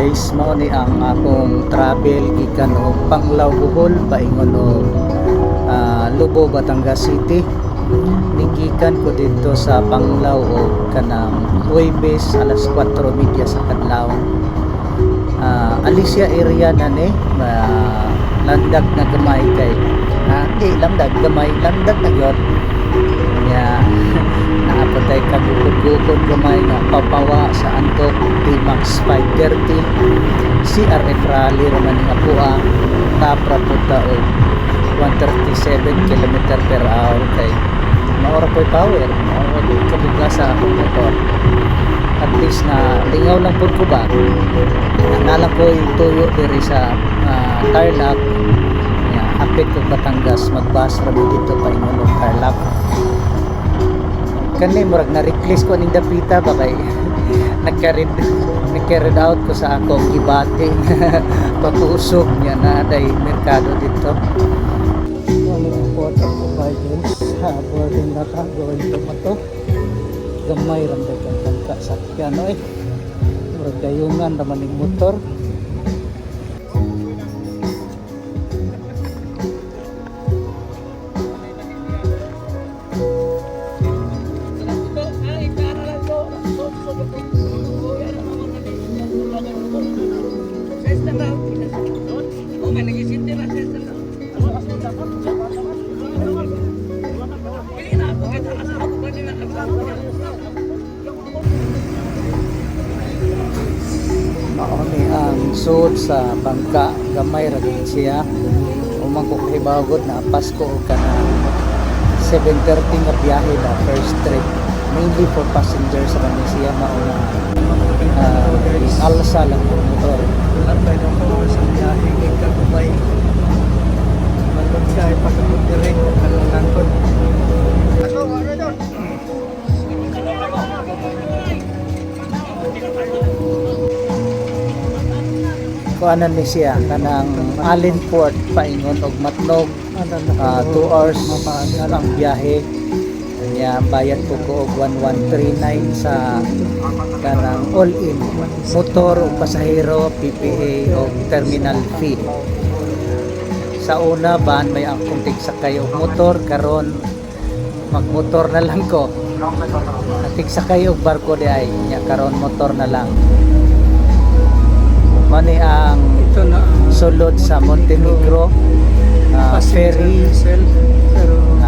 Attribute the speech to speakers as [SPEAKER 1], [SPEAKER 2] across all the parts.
[SPEAKER 1] guys, mao ni ang akong travel gikan og Panglao Bohol paingon og Lubo Batangas City. Nigikan ko dito sa Panglao og kanang Huwebes alas 4:30 sa kadlaw. Alicia area na ni landag na gamay kay landag gamay landag na gyud nya naapatay ka gukod gamay nga papawa sa Antok T-Max 530 CRF rally raman nga puha tapra punta og 137 km/h kay maora po'y power maora kabuga sa akong motor. At least na lingaw lang po ko ba nala ko'y tuyo diri sa Tarlac hapit ko Batangas magbas rami dito paingon og Tarlac kani murag na replace ko ning dapita ba kay nagcarried out ko sa akong gibati patusok niya na day merkado dito. Ano ang photo ko ba guys boarding na ka going to mato gamay ram dagang tangka sakyan oy murag dayungan naman ning motor. Mauni ang suot sa bangka gamay ra gid siya umang ko kibawod na Pasko o kanang 7:30 nga biyahe na first trip mainly for passengers ra ni siya mauna alsa lang ang motor lang tayo ng power sa biyahe kay Gabay malun kay pagkakot direct kalangkod kuanan ni siya kanang Allenport paingon og Matnog 2 hours ang biyahe nya bayad po ko og 1139 sa kanang all-in motor o pasahero PPA o terminal fee. Sa una ban may ang kuntig sakay og motor karon magmotor na lang ko natig sakay og barko di ay nya karon motor na lang. Mani ang sulod sa Montenegro ferry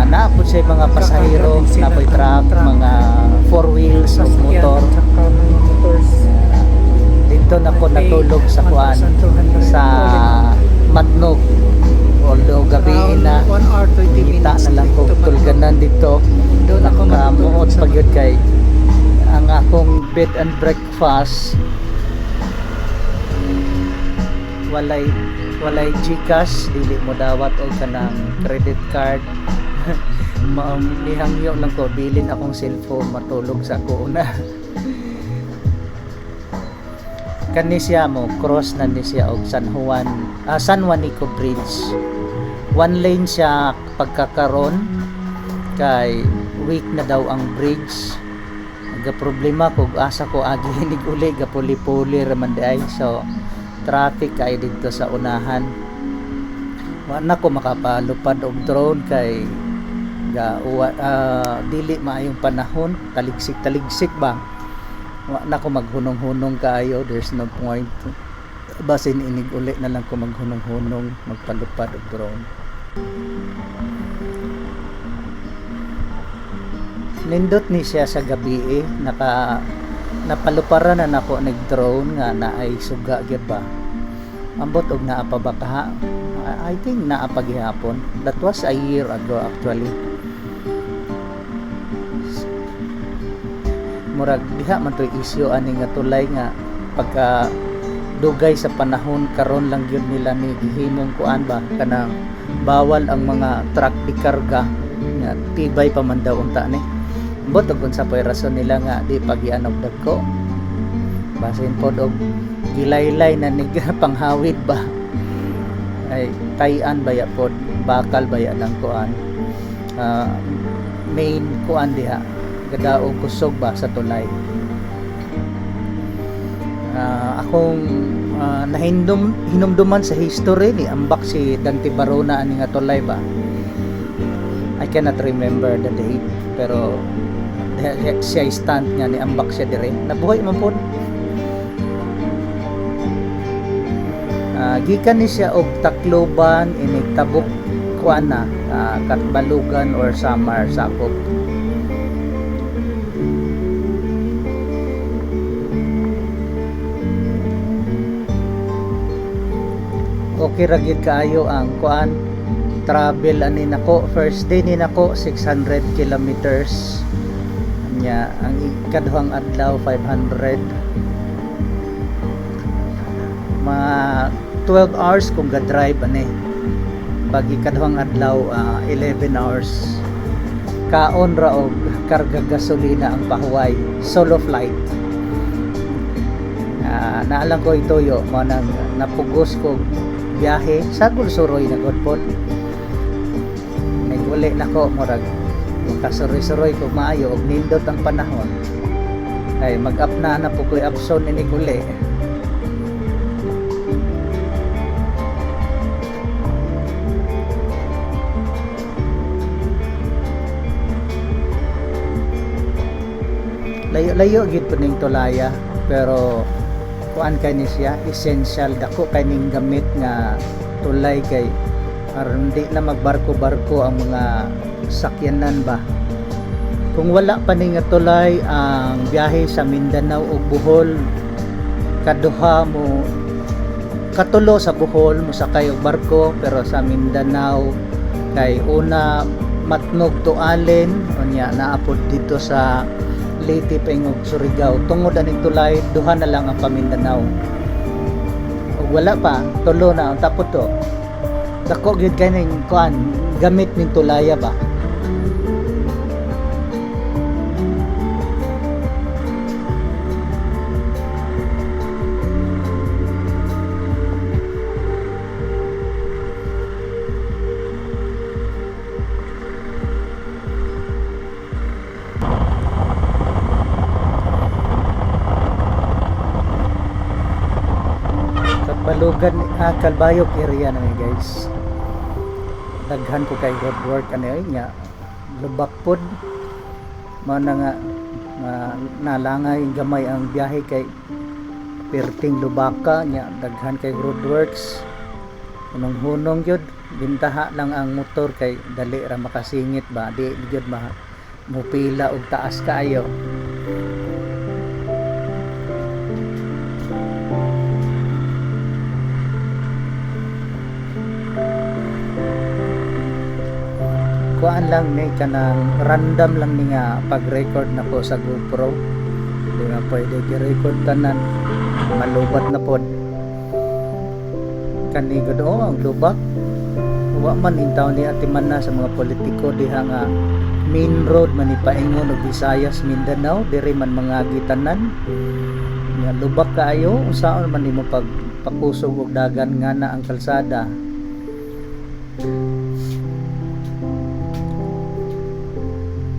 [SPEAKER 1] naapod sa mga pasahero napoy truck mga 4 wheels o motor dito na ko natulog sa kuan sa Matnog although gabi na kita na lang ko tulganan dito nakamuot pagyud kay ang akong bed and breakfast walay GCash dili mo dawat og kanang credit card maamihangyo lang ko bilin akong cellphone matulog sa ako una kani siya mo cross na ni siya og San Juanico Bridge one lane siya pagkakaron kay weak na daw ang bridge aga problema kog asa ko agi hinig uli gapuli-puli raman di ay so traffic kay dito sa unahan wala ko makapalupad og drone kay dili maayong panahon taligsik ba wala ko maghunong-hunong kayo there's no point basin inig uli na lang ko maghunong-hunong magpalupad og drone. Nindot ni siya sa gabi napaluparan na nako nag drone nga naay suga gyud ba ambot og naa pa ba kaha I think naa pa gihapon that was a year ago actually murag diha man toy issue ani nga tulay nga pagka dugay sa panahon karon lang gyud nila ni gihimong kuan ba kanang bawal ang mga truck ikarga nga tibay pa man daw unta ni ambot og unsa pay rason nila nga di pagianog dagko basin pod og gilaylay na ni panghawid ba ay tayan baya pod bakal baya lang kuan main kuan diha gadaog kusog ba sa tulay. Akong hinumduman sa history ni ambak si Dante Barona ani nga tulay ba. I cannot remember the date, pero siya stand nga ni ambak siya dire nabuhay man po. Gikan ni siya og Tacloban ini Tabuk kuana Katbalugan or Samar sakop. Okay ra gyud kaayo ang kuan travel ani nako. First day ni nako 600 kilometers nya, ang ikaduhang adlaw 500, mga 12 hours kung ga-drive ani. Pag ikaduhang adlaw 11 hours. Kaon ra og karga gasolina ang pahuway, solo flight. Naalang ko itoyo mo nang napugos ko biyahe sagol suroy na god pod. Naguli nako murag kasuroy-suroy ko maayo og nindot ang panahon. Ay mag-up na po ko'y abson ini guli. Layo-layo gid po ning tulaya, pero kuan kay ni siya essential dako kay ning gamit nga tulay kay aron di na magbarko-barko ang mga sakyanan ba. Kung wala pa ni nga tulay ang biyahe sa Mindanao ug Bohol, kaduha mo katulo sa Bohol mo sakay og barko, pero sa Mindanao kay una Matnog to Allen unya naapod dito sa Leyte Pengog Surigao. Tungod aning tulay duha na lang ang pamindanao. Ug wala pa tulo na ang tapos to. Dako gyud kay ning kuan gamit ning tulaya ba. Balugan Kalbayog area na guys. Daghan ko kay roadwork ano nya lubak pod mao na nga nalangay gamay ang biyahe kay perting lubaka nya daghan kay roadworks. Hunong-hunong gyud bintaha lang ang motor kay dali ra makasingit ba di gyud mupila og taas kaayo. Kuan lang ni kanang random lang ni nga pag-record na po sa GoPro. Hindi na pwede i-record tanan, malubat na pod. Kanigod ang lubak. Wa man intaw ni atiman na sa mga politiko diha nga main road man ipaingon og Visayas Mindanao diri man mga gitanan. Nga lubak kaayo unsaon man nimo pagpakusog og dagan nga na ang kalsada.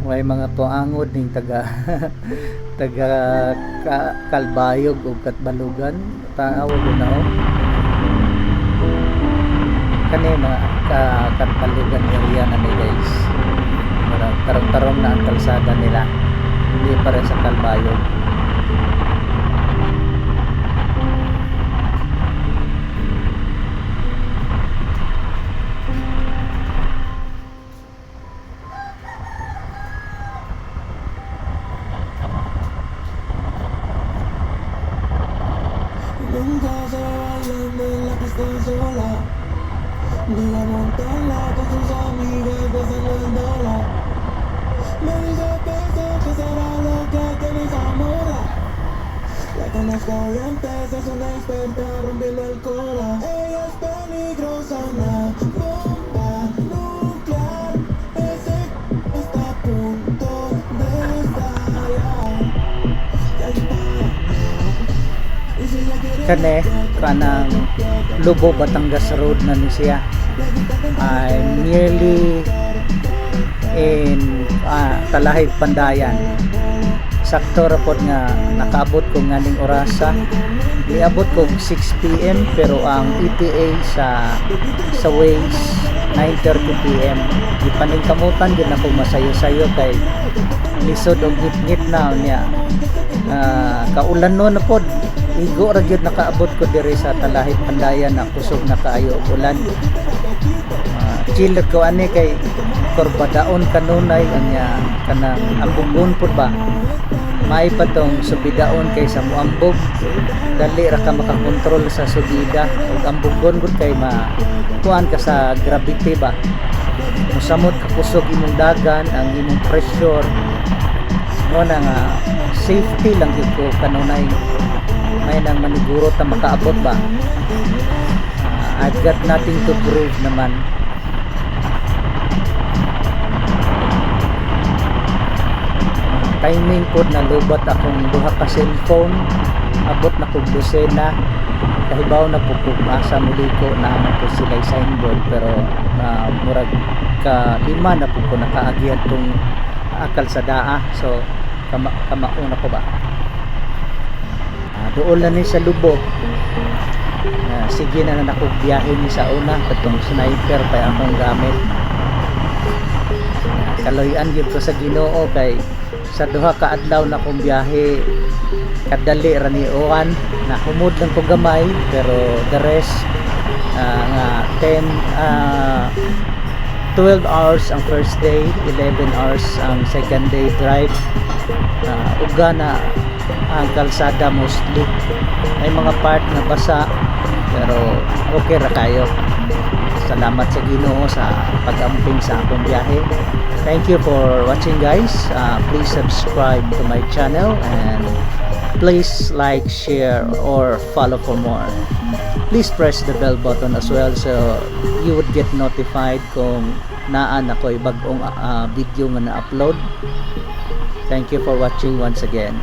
[SPEAKER 1] May mga tuangod ning taga Kalbayog ug Katbalugan tawag na kani mga Katbalugan area na ni guys. Tarong-tarong na ang kalsada nila, hindi pa rin sa Kalbayog.
[SPEAKER 2] Nunca se baila de la que está sola, de la montaña con sus amigas besando el dólar. Me dice que será lo que me enamora. La conozco bien, es una experta rompiendo el cola. Ella es peligrosa, una bomba nuclear. Ese está a punto de estallar. Ya dispara.
[SPEAKER 1] Kane kanang Lubo Batangas Road na ni siya. I'm nearly in Talahib Pandayan. sakto ra pod nga nakaabot ko nganing orasa. Niabot ko 6 PM pero ang ETA sa Waze 9:30 PM. Gipaningkamutan gyud ako masayo-sayo kay lisod og ngit-ngit na niya. Kaulan no na pod. Igo ra gyud nakaabot ko diri sa Talahit Pandayan na kusog na kaayo og ulan. Chill ko ani kay kurbadaon kanunay anya kanang ambugon pod ba. May pa tong subidaon kay sa muambog. Dali ra ka makakontrol sa subida ug ambugon gud kay kuan ka sa gravity ba. Musamot ka kusog imong dagan ang imong pressure. Mo na nga safety lang gyud ko kanunay. May nang maniguro ta makaabot ba. I've got nothing to prove naman. Timing po na lubot akong duha ka cellphone, abot na kog dosena, kahibaw na po kog asa muliko na naman po sila signboard pero murag ka lima na po ko nakaagyan tong akal sa daa, so kamauna ko ba doon na ni sa lubog. Sige na akong biyahe ni sa una katong sniper pa akong gamit. Kaloyan gyud ko sa Ginoo kay sa duha ka adlaw na kong biyahe kadali ra ni Oan na humod lang ko gamay pero the rest nga 12 hours ang first day, 11 hours ang second day drive. Uga na ang kalsada mostly, may mga part na basa pero okay ra kayo. Salamat sa Ginoo sa pag-amping sa akong biyahe. Thank you for watching guys. Please subscribe to my channel and please like, share or follow for more. Please press the bell button as well so you would get notified kung naan ako'y bagong video nga na-upload. Thank you for watching once again.